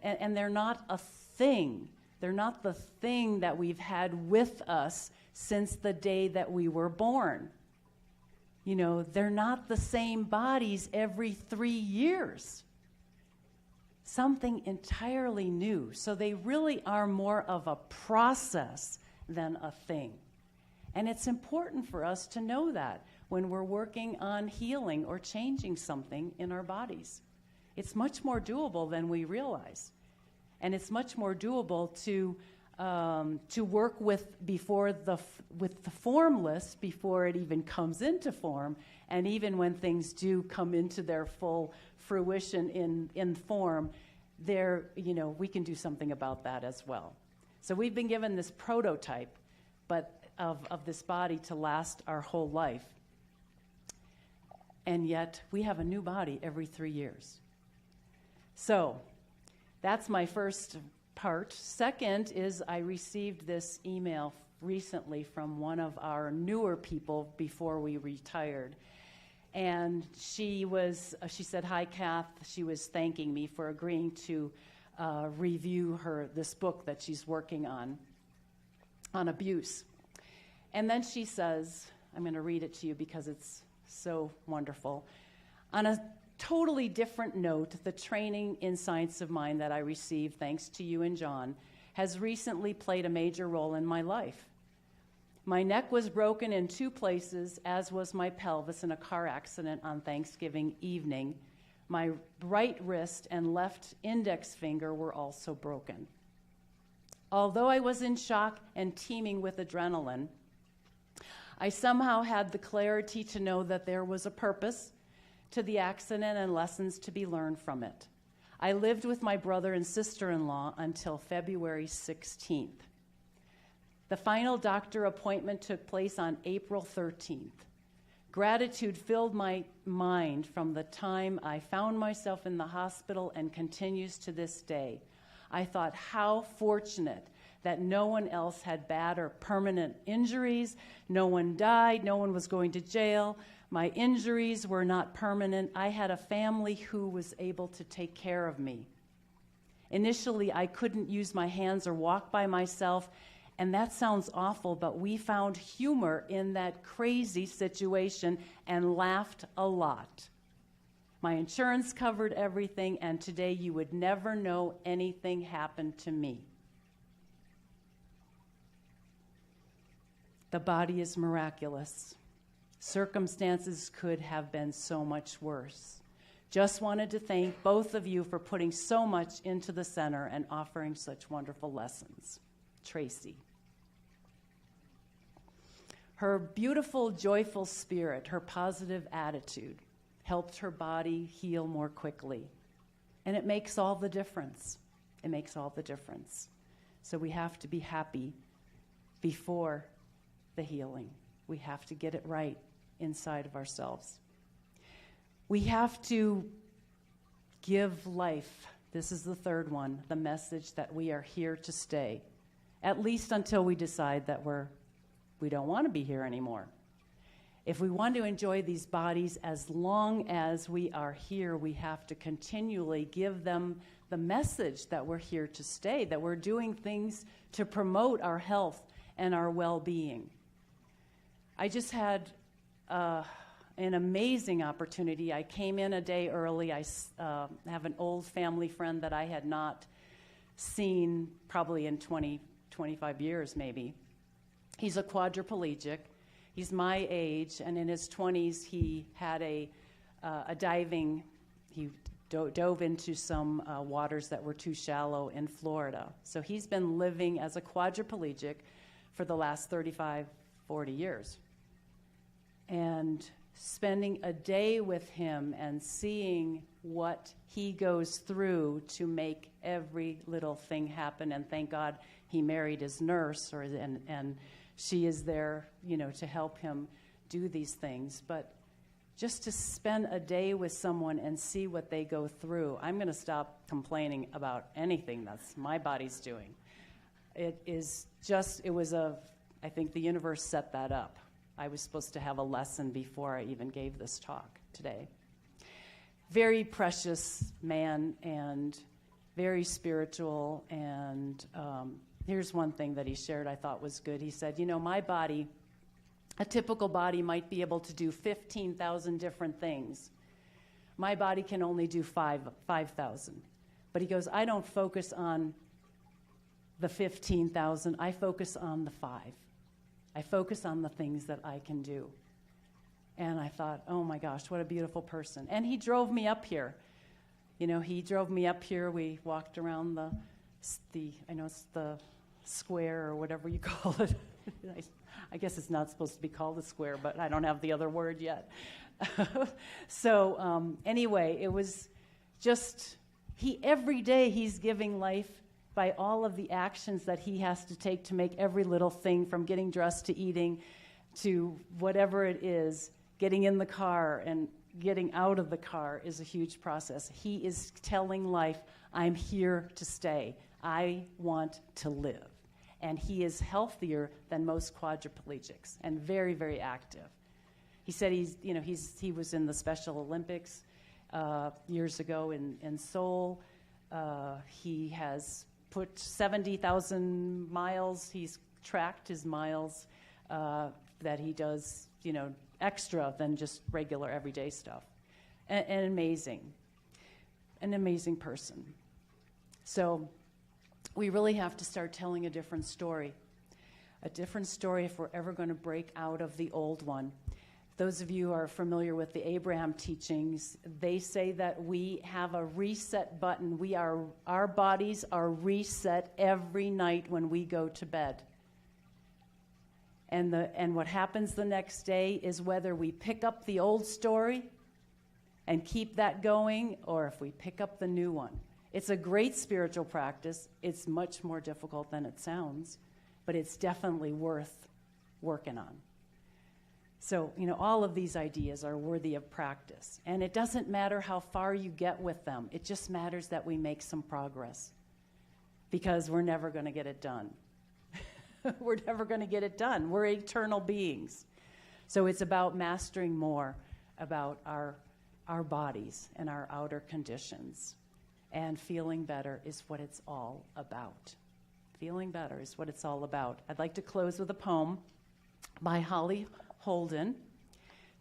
and they're not a thing. They're not the thing that we've had with us since the day that we were born. They're not the same bodies every 3 years. Something entirely new. So they really are more of a process than a thing. And it's important for us to know that when we're working on healing or changing something in our bodies. It's much more doable than we realize. And it's much more doable to work with the formless before it even comes into form, and even when things do come into their full fruition in form, we can do something about that as well. So we've been given this prototype, but of this body to last our whole life, and yet we have a new body every 3 years. So that's my first part. Second is I received this email recently from one of our newer people before we retired. And she said, "Hi, Kath." She was thanking me for agreeing to review this book that she's working on abuse. And then she says, I'm going to read it to you because it's so wonderful. On a totally different note, the training in Science of Mind that I received, thanks to you and John, has recently played a major role in my life. My neck was broken in 2 places, as was my pelvis in a car accident on Thanksgiving evening. My right wrist and left index finger were also broken. Although I was in shock and teeming with adrenaline, I somehow had the clarity to know that there was a purpose to the accident and lessons to be learned from it. I lived with my brother and sister-in-law until February 16th. The final doctor appointment took place on April 13th. Gratitude filled my mind from the time I found myself in the hospital and continues to this day. I thought how fortunate that no one else had bad or permanent injuries, no one died, no one was going to jail. My injuries were not permanent. I had a family who was able to take care of me. Initially, I couldn't use my hands or walk by myself, and that sounds awful, but we found humor in that crazy situation and laughed a lot. My insurance covered everything, and today you would never know anything happened to me. The body is miraculous. Circumstances could have been so much worse. Just wanted to thank both of you for putting so much into the center and offering such wonderful lessons. Tracy. Her beautiful, joyful spirit, her positive attitude, helped her body heal more quickly. And it makes all the difference. It makes all the difference. So we have to be happy before the healing. We have to get it right inside of ourselves. We have to give life. This is the third one, the message that we are here to stay, at least until we decide that we don't want to be here anymore. If we want to enjoy these bodies as long as we are here, we have to continually give them the message that we're here to stay, that we're doing things to promote our health and our well-being. I just had an amazing opportunity. I came in a day early. I have an old family friend that I had not seen probably in 20, 25 years maybe. He's a quadriplegic. He's my age, and in his 20s he had a diving, he dove into some waters that were too shallow in Florida. So he's been living as a quadriplegic for the last 35, 40 years. And spending a day with him and seeing what he goes through to make every little thing happen, and thank God he married his nurse, and she is there, to help him do these things. But just to spend a day with someone and see what they go through, I'm going to stop complaining about anything that's my body's doing. I think the universe set that up. I was supposed to have a lesson before I even gave this talk today. Very precious man and very spiritual. And here's one thing that he shared I thought was good. He said, my body, a typical body might be able to do 15,000 different things. My body can only do 5,000. But he goes, I don't focus on the 15,000. I focus on the 5. I focus on the things that I can do. And I thought, oh my gosh, what a beautiful person. And he drove me up here. He drove me up here. We walked around I know it's the square or whatever you call it. I guess it's not supposed to be called a square, but I don't have the other word yet. So anyway, it was just, every day he's giving life by all of the actions that he has to take to make every little thing, from getting dressed to eating to whatever it is, getting in the car and getting out of the car is a huge process. He is telling life, I'm here to stay. I want to live. And he is healthier than most quadriplegics and very, very active. He said he was in the Special Olympics years ago in Seoul. He has put 70,000 miles. He's tracked his miles that he does, extra than just regular everyday stuff. An amazing person. So we really have to start telling a different story if we're ever going to break out of the old one. Those of you who are familiar with the Abraham teachings, they say that we have a reset button. Our bodies are reset every night when we go to bed. And what happens the next day is whether we pick up the old story and keep that going, or if we pick up the new one. It's a great spiritual practice. It's much more difficult than it sounds, but it's definitely worth working on. So, all of these ideas are worthy of practice. And it doesn't matter how far you get with them. It just matters that we make some progress, because we're never going to get it done. We're never going to get it done. We're eternal beings. So it's about mastering more about our bodies and our outer conditions. And feeling better is what it's all about. Feeling better is what it's all about. I'd like to close with a poem by Holden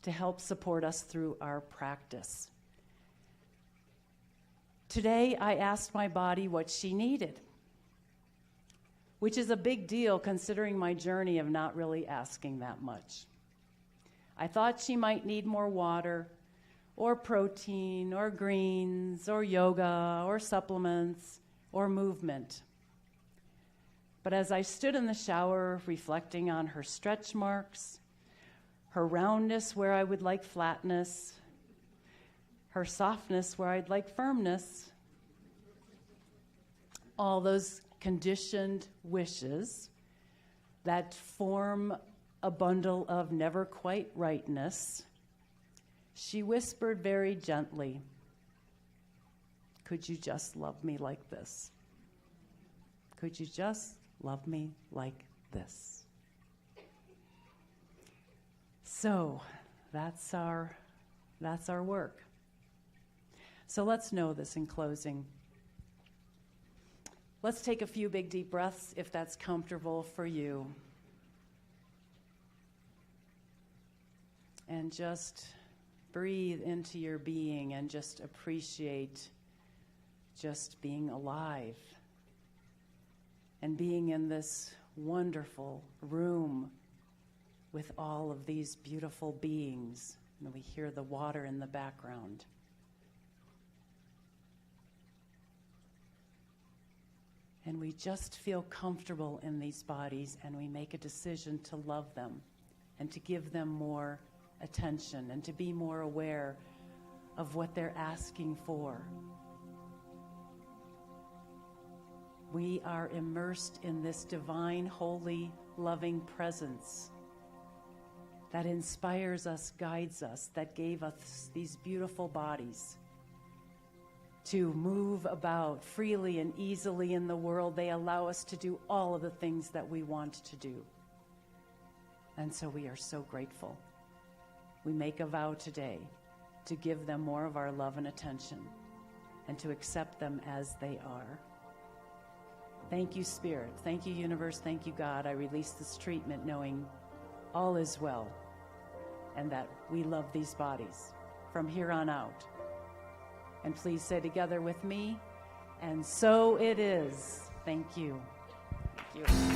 to help support us through our practice. Today, I asked my body what she needed, which is a big deal considering my journey of not really asking that much. I thought she might need more water, or protein, or greens, or yoga, or supplements, or movement. But as I stood in the shower reflecting on her stretch marks, her roundness where I would like flatness, her softness where I'd like firmness, all those conditioned wishes that form a bundle of never quite rightness, she whispered very gently, "Could you just love me like this? Could you just love me like this?" So that's our work. So let's know this in closing. Let's take a few big deep breaths if that's comfortable for you. And just breathe into your being and just appreciate just being alive and being in this wonderful room with all of these beautiful beings. And we hear the water in the background. And we just feel comfortable in these bodies, and we make a decision to love them and to give them more attention and to be more aware of what they're asking for. We are immersed in this divine, holy, loving presence that inspires us, guides us, that gave us these beautiful bodies to move about freely and easily in the world. They allow us to do all of the things that we want to do. And so we are so grateful. We make a vow today to give them more of our love and attention and to accept them as they are. Thank you, Spirit. Thank you, Universe. Thank you, God. I release this treatment knowing all is well and that we love these bodies from here on out. And please say together with me, and so it is. Thank you. Thank you.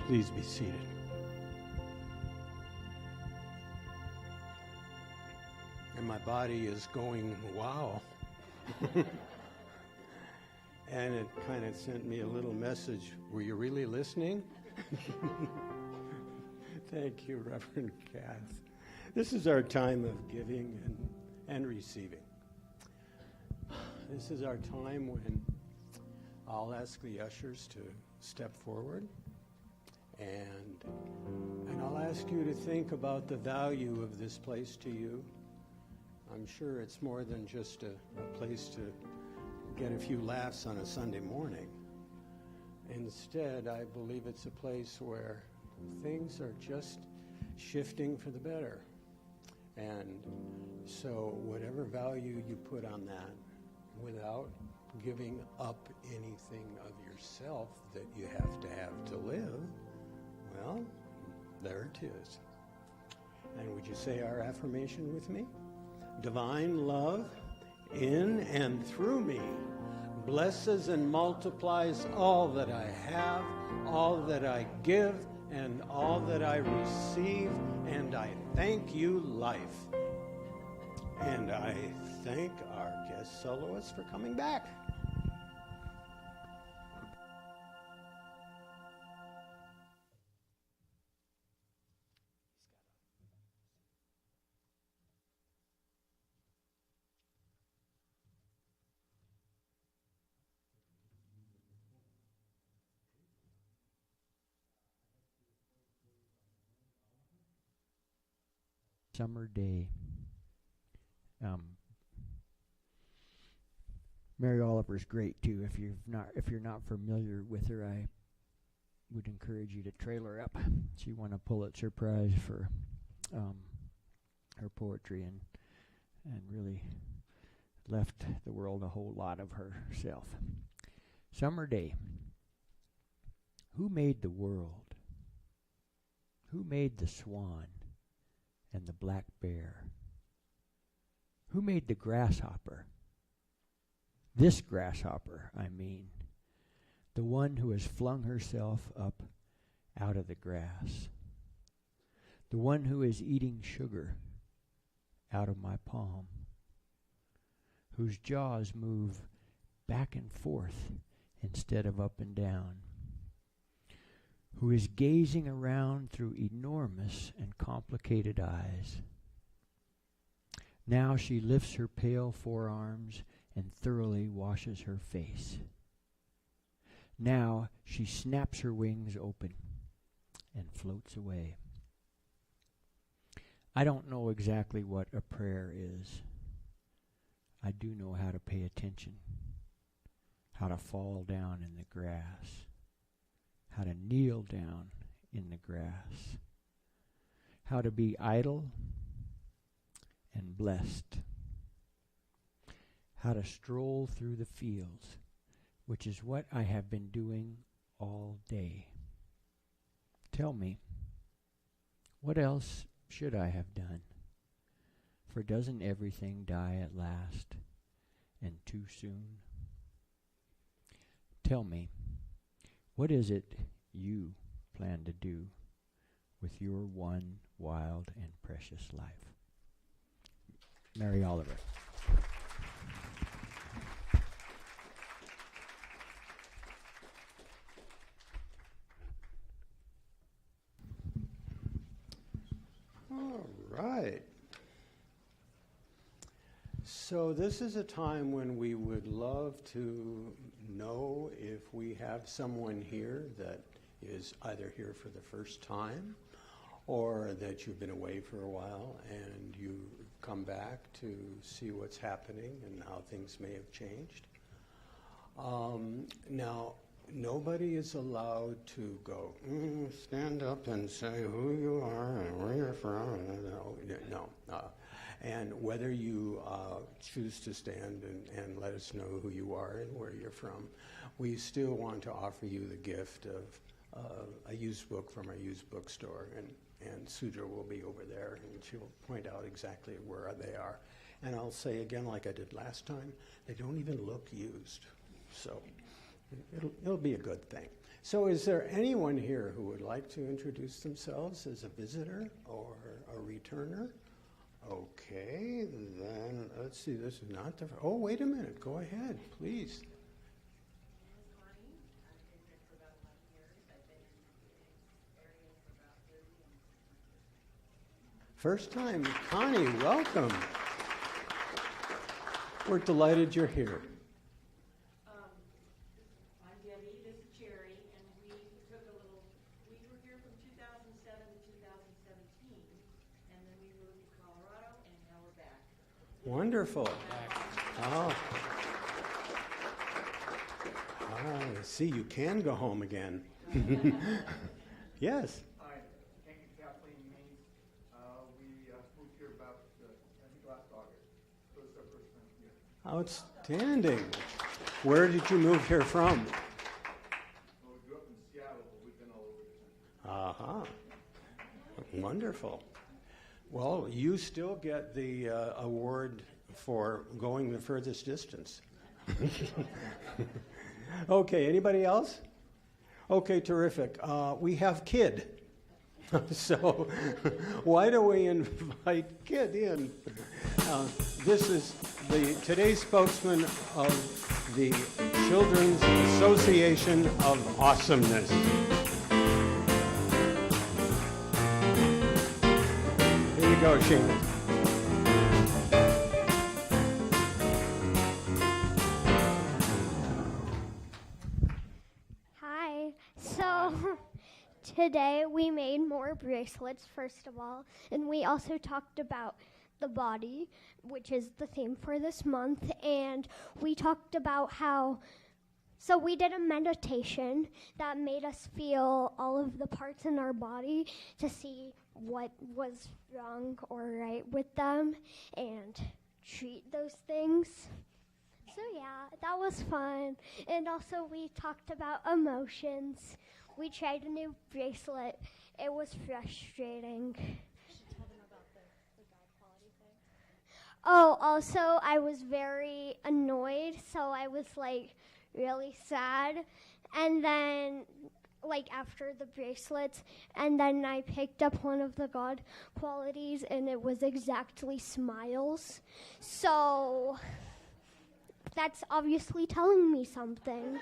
Please be seated. And my body is going, wow. And it kind of sent me a little message. Were you really listening? Thank you, Reverend Kath. This is our time of giving and receiving. This is our time when I'll ask the ushers to step forward. And I'll ask you to think about the value of this place to you. I'm sure it's more than just a place to get a few laughs on a Sunday morning. Instead, I believe it's a place where things are just shifting for the better. And so whatever value you put on that, without giving up anything of yourself that you have to live, well, there it is. And would you say our affirmation with me? Divine love in and through me blesses and multiplies all that I have, all that I give, and all that I receive. And I thank you, life. And I thank our guest soloist for coming back. summer day. Mary Oliver's great too. If you're not familiar with her, I would encourage you to trail her up. She won a Pulitzer Prize for her poetry and really left the world a whole lot of herself. Summer day. Who made the world? Who made the swan and the black bear? Who made the grasshopper? This grasshopper, I mean, the one who has flung herself up out of the grass, the one who is eating sugar out of my palm, whose jaws move back and forth instead of up and down, who is gazing around through enormous and complicated eyes. Now she lifts her pale forearms and thoroughly washes her face. Now she snaps her wings open and floats away. I don't know exactly what a prayer is. I do know how to pay attention, how to fall down in the grass, how to kneel down in the grass, how to be idle and blessed, how to stroll through the fields, which is what I have been doing all day. Tell me, what else should I have done? For doesn't everything die at last, and too soon? Tell me, what is it you plan to do with your one wild and precious life? Mary Oliver. All right. So this is a time when we would love to know if we have someone here that is either here for the first time or that you've been away for a while and you come back to see what's happening and how things may have changed. Now, nobody is allowed to go, stand up and say who you are and where you're from. No. And whether you choose to stand and let us know who you are and where you're from, we still want to offer you the gift of a used book from our used bookstore. And Sudra will be over there, and she'll point out exactly where they are. And I'll say again, like I did last time, they don't even look used. So it'll be a good thing. So is there anyone here who would like to introduce themselves as a visitor or a returner? Okay, then let's see, this is not the, oh, wait a minute, go ahead, please. First time, Connie, welcome. We're delighted you're here. I'm Debbie, this is Jerry, and we were here from 2007 to 2017, and then we moved to Colorado, and now we're back. Wonderful. Oh. I see, you can go home again. Yes. Hi, thank you, Kathleen Means. We moved here about, I think, last August. So it's our first time here. Outstanding. Where did you move here from? Well, we grew up in Seattle, but we've been all over the country. Wonderful. Well, you still get the award for going the furthest distance. Okay, anybody else? Okay, terrific. We have Kid. So why don't we invite Kid in? This is today's spokesman of the Children's Association of Awesomeness. Here you go, Shane. Hi. So Today we made more bracelets, first of all, and we also talked about the body, which is the theme for this month, and we talked about so we did a meditation that made us feel all of the parts in our body to see what was wrong or right with them and treat those things. So yeah, that was fun. And also we talked about emotions. We tried a new bracelet. It was frustrating. Tell them about the God quality thing. Oh, also I was very annoyed, so I was like really sad. And then after the bracelets, and then I picked up one of the God qualities, and it was exactly smiles. So that's obviously telling me something.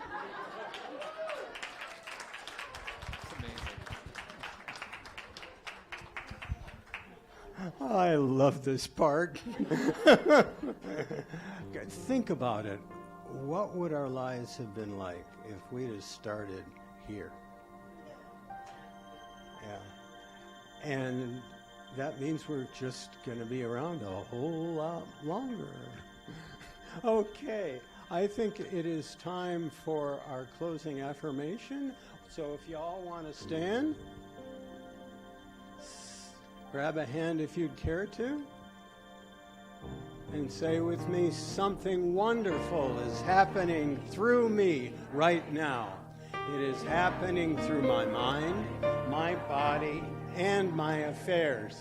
I love this part. Think about it. What would our lives have been like if we'd have started here? Yeah. And that means we're just going to be around a whole lot longer. Okay, I think it is time for our closing affirmation. So if you all want to stand, grab a hand if you'd care to, and say with me, something wonderful is happening through me right now. It is happening through my mind, my body, and my affairs.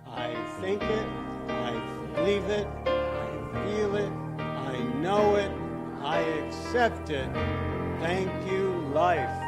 I think it, I believe it, I feel it, I know it, I accept it. Thank you, life.